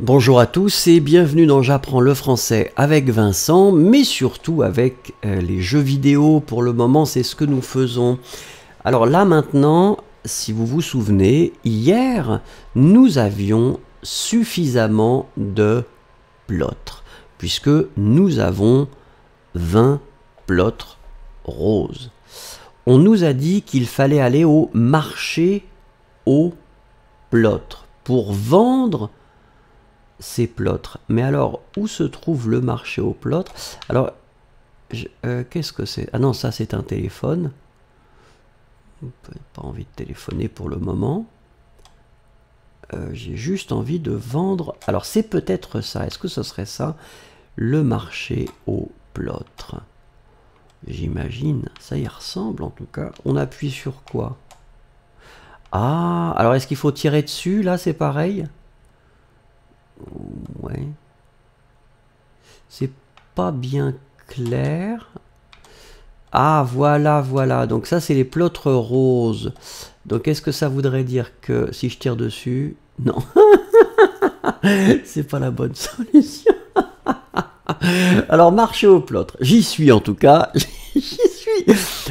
Bonjour à tous et bienvenue dans J'apprends le français avec Vincent, mais surtout avec les jeux vidéo. Pour le moment, c'est ce que nous faisons. Alors là maintenant, si vous vous souvenez, hier, nous avions suffisamment de plotres, puisque nous avons 20 plotres roses. On nous a dit qu'il fallait aller au marché aux plotres pour vendre ces plotres. Mais alors, où se trouve le marché aux plotres? Alors, qu'est-ce que c'est? Ah non, ça c'est un téléphone. Pas envie de téléphoner pour le moment. J'ai juste envie de vendre. Alors, c'est peut-être ça. Est-ce que ce serait ça? Le marché aux plotres. J'imagine. Ça y ressemble en tout cas. On appuie sur quoi? Ah, alors est-ce qu'il faut tirer dessus? Là, c'est pareil. Ouais. C'est pas bien clair. Ah, voilà, voilà. Donc ça, c'est les plotres roses. Donc, est-ce que ça voudrait dire que si je tire dessus... Non. C'est pas la bonne solution. Alors, marché aux plotres. J'y suis en tout cas. J'y suis.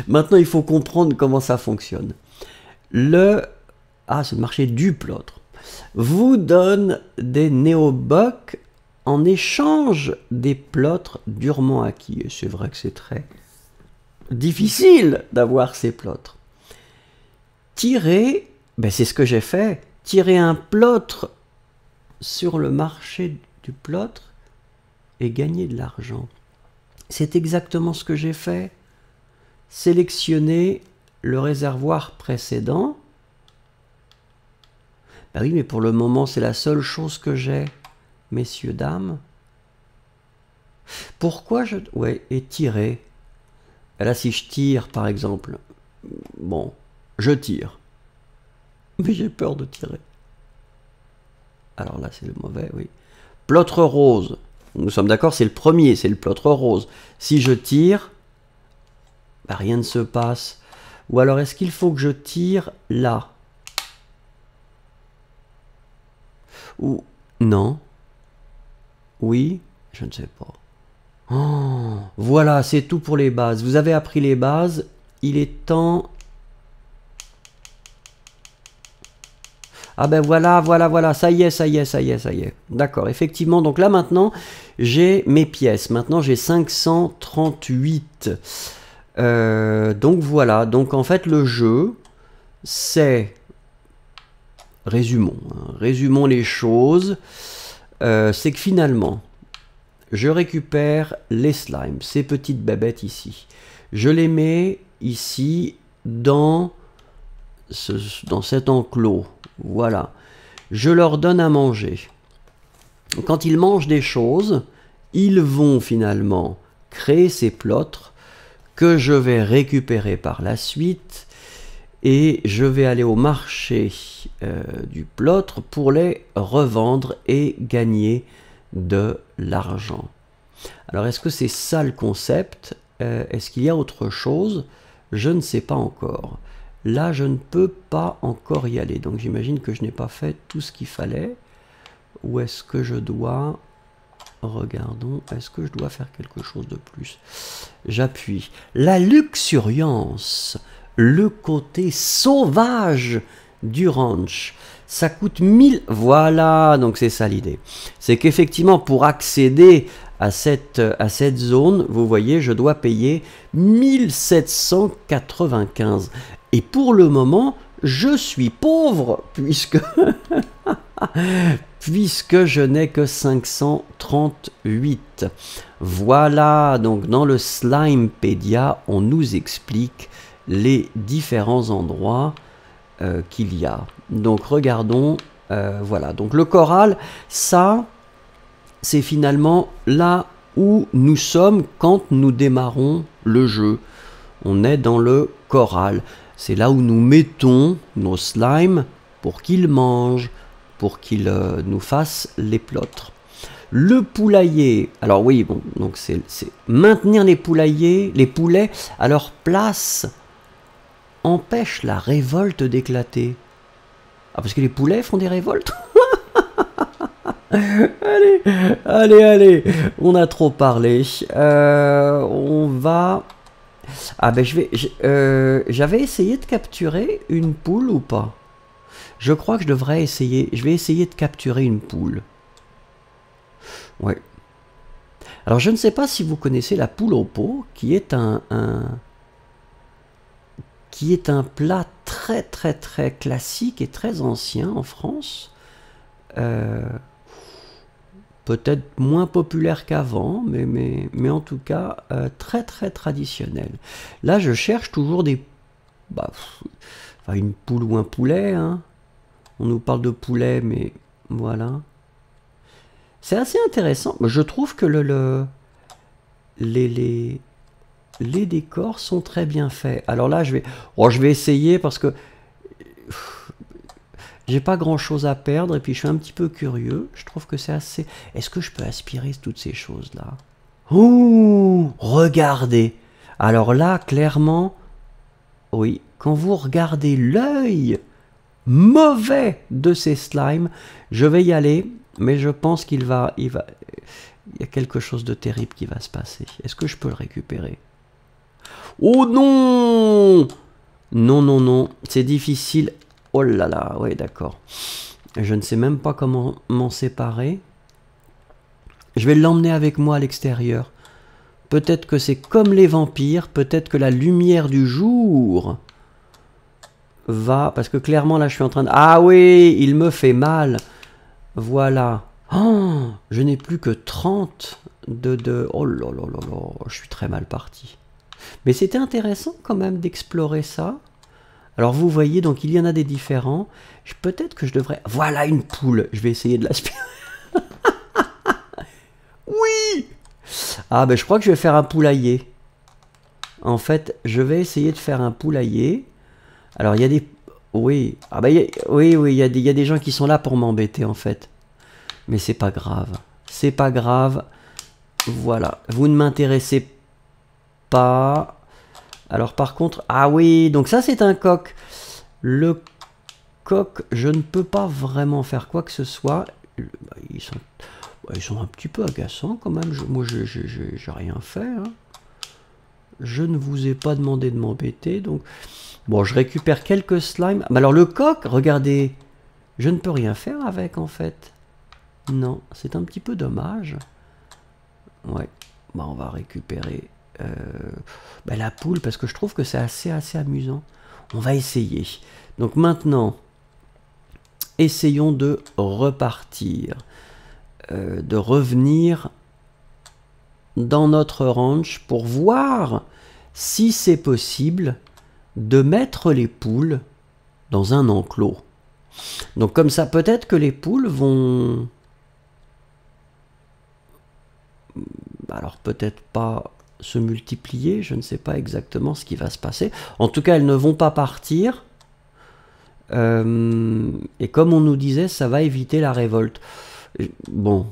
Maintenant, il faut comprendre comment ça fonctionne. Ah, c'est le marché du plotre. Vous donne des néobucks en échange des plotres durement acquis. Et c'est vrai que c'est très difficile d'avoir ces plotres. Tirer, ben c'est ce que j'ai fait. Tirer un plotre sur le marché du plotre et gagner de l'argent. C'est exactement ce que j'ai fait. Sélectionner le réservoir précédent. Ben oui, mais pour le moment, c'est la seule chose que j'ai, messieurs, dames. Pourquoi je... Ouais, et tirer. Et là, si je tire, par exemple, bon, je tire. Mais j'ai peur de tirer. Alors là, c'est le mauvais, oui. Plotre rose. Nous sommes d'accord, c'est le premier, c'est le plotre rose. Si je tire, ben rien ne se passe. Ou alors, est-ce qu'il faut que je tire là? Ou non? Oui? Je ne sais pas. Oh, voilà, c'est tout pour les bases. Vous avez appris les bases. Il est temps... Ah ben voilà, voilà, voilà. Ça y est, ça y est, ça y est, ça y est. D'accord, effectivement. Donc là, maintenant, j'ai mes pièces. Maintenant, j'ai 538. Donc voilà. Donc en fait, le jeu, c'est... Résumons. Hein, résumons les choses. C'est que finalement... Je récupère les slimes, ces petites bébêtes ici. Je les mets ici dans cet enclos. Voilà. Je leur donne à manger. Quand ils mangent des choses, ils vont finalement créer ces plotres que je vais récupérer par la suite. Et je vais aller au marché du plotre pour les revendre et gagner de l'argent. Alors, est-ce que c'est ça le concept? Est-ce qu'il y a autre chose? Je ne sais pas encore. Là, je ne peux pas encore y aller. Donc, j'imagine que je n'ai pas fait tout ce qu'il fallait. Ou est-ce que je dois... Regardons, est-ce que je dois faire quelque chose de plus? J'appuie. La luxuriance, le côté sauvage du ranch. Ça coûte 1000... Voilà, donc c'est ça l'idée. C'est qu'effectivement, pour accéder à cette zone, vous voyez, je dois payer 1795. Et pour le moment, je suis pauvre, puisque je n'ai que 538. Voilà, donc dans le Slimepedia, on nous explique les différents endroits qu'il y a. Donc regardons, voilà, donc le corral, ça, c'est finalement là où nous sommes quand nous démarrons le jeu. On est dans le corral. C'est là où nous mettons nos slimes pour qu'ils mangent, pour qu'ils nous fassent les plotres. Le poulailler, alors oui, bon, donc c'est maintenir les poulets à leur place empêche la révolte d'éclater. Ah, parce que les poulets font des révoltes? Allez, allez, allez. On a trop parlé. On va... Ah ben j'avais essayé de capturer une poule ou pas? Je crois que je devrais essayer. Je vais essayer de capturer une poule. Ouais. Alors je ne sais pas si vous connaissez la poule au pot, qui est qui est un plat très très très classique et très ancien en France. Peut-être moins populaire qu'avant, mais en tout cas très très traditionnel. Là je cherche toujours des... Bah, enfin, une poule ou un poulet, hein. On nous parle de poulet, mais voilà. C'est assez intéressant. Je trouve que les décors sont très bien faits. Alors là, je vais essayer parce que j'ai pas grand chose à perdre et puis je suis un petit peu curieux. Je trouve que c'est assez... Est-ce que je peux aspirer toutes ces choses-là? Ouh, regardez. Alors là, clairement, oui, quand vous regardez l'œil mauvais de ces slimes, je vais y aller, mais je pense il y a quelque chose de terrible qui va se passer. Est-ce que je peux le récupérer? Oh non! Non, non, non, c'est difficile. Oh là là, ouais, d'accord. Je ne sais même pas comment m'en séparer. Je vais l'emmener avec moi à l'extérieur. Peut-être que c'est comme les vampires, peut-être que la lumière du jour va... Parce que clairement, là, je suis en train de... Ah oui, il me fait mal. Voilà. Oh, je n'ai plus que 30 de... Oh là là là là, je suis très mal parti. Mais c'était intéressant quand même d'explorer ça. Alors vous voyez, donc il y en a des différents. Peut-être que je devrais... Voilà une poule. Je vais essayer de l'aspirer. Oui! Ah ben je crois que je vais faire un poulailler. En fait, je vais essayer de faire un poulailler. Alors il y a des... Oui, ah ben, oui, il y a des gens qui sont là pour m'embêter en fait. Mais c'est pas grave. C'est pas grave. Voilà. Vous ne m'intéressez pas. Alors par contre... Ah oui, donc ça c'est un coq. Le coq, je ne peux pas vraiment faire quoi que ce soit. Ils sont un petit peu agaçants quand même. Moi, j'ai rien fait. Hein. Je ne vous ai pas demandé de m'embêter. Donc, bon, je récupère quelques slimes. Mais alors le coq, regardez, je ne peux rien faire avec en fait. Non, c'est un petit peu dommage. Ouais, bah, on va récupérer la poule parce que je trouve que c'est assez amusant. On va essayer. Donc maintenant, essayons de repartir. De revenir dans notre ranch pour voir si c'est possible de mettre les poules dans un enclos. Donc comme ça, peut-être que les poules vont... Alors peut-être pas se multiplier, je ne sais pas exactement ce qui va se passer. En tout cas, elles ne vont pas partir. Et comme on nous disait, ça va éviter la révolte. Bon,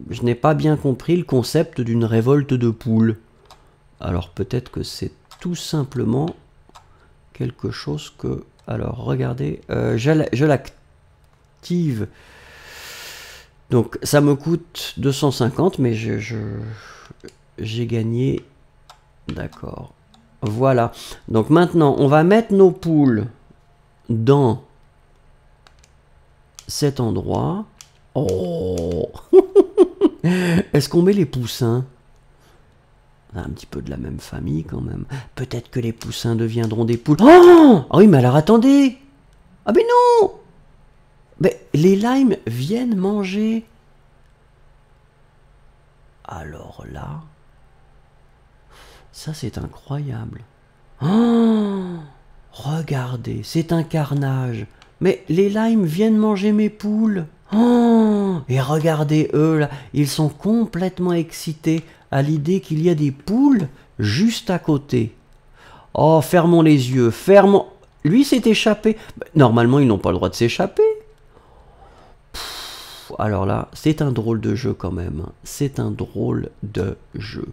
je n'ai pas bien compris le concept d'une révolte de poules. Alors peut-être que c'est tout simplement quelque chose que... Alors regardez, je l'active. Donc ça me coûte 250, mais j'ai gagné. D'accord. Voilà. Donc maintenant, on va mettre nos poules dans cet endroit. Oh. Est-ce qu'on met les poussins? Un petit peu de la même famille quand même. Peut-être que les poussins deviendront des poules. Oh! Ah oui, mais alors attendez! Ah mais non! Mais les limes viennent manger. Alors là, ça c'est incroyable. Oh! Regardez, c'est un carnage. Mais les limes viennent manger mes poules. Oh! Et regardez eux là, ils sont complètement excités à l'idée qu'il y a des poules juste à côté. Oh, fermons les yeux, fermons... Lui s'est échappé. Normalement, ils n'ont pas le droit de s'échapper. Alors là, c'est un drôle de jeu quand même. C'est un drôle de jeu.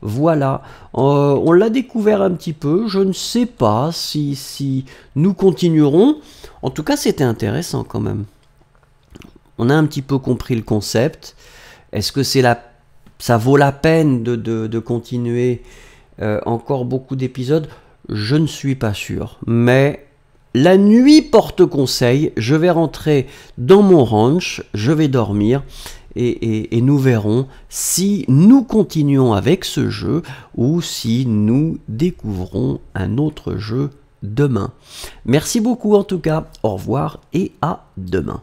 Voilà, on l'a découvert un petit peu. Je ne sais pas si nous continuerons. En tout cas, c'était intéressant quand même. on a un petit peu compris le concept. Est-ce que ça vaut la peine de continuer encore beaucoup d'épisodes? Je ne suis pas sûr. Mais la nuit porte conseil. Je vais rentrer dans mon ranch, je vais dormir. Et nous verrons si nous continuons avec ce jeu ou si nous découvrons un autre jeu demain. Merci beaucoup en tout cas, au revoir et à demain.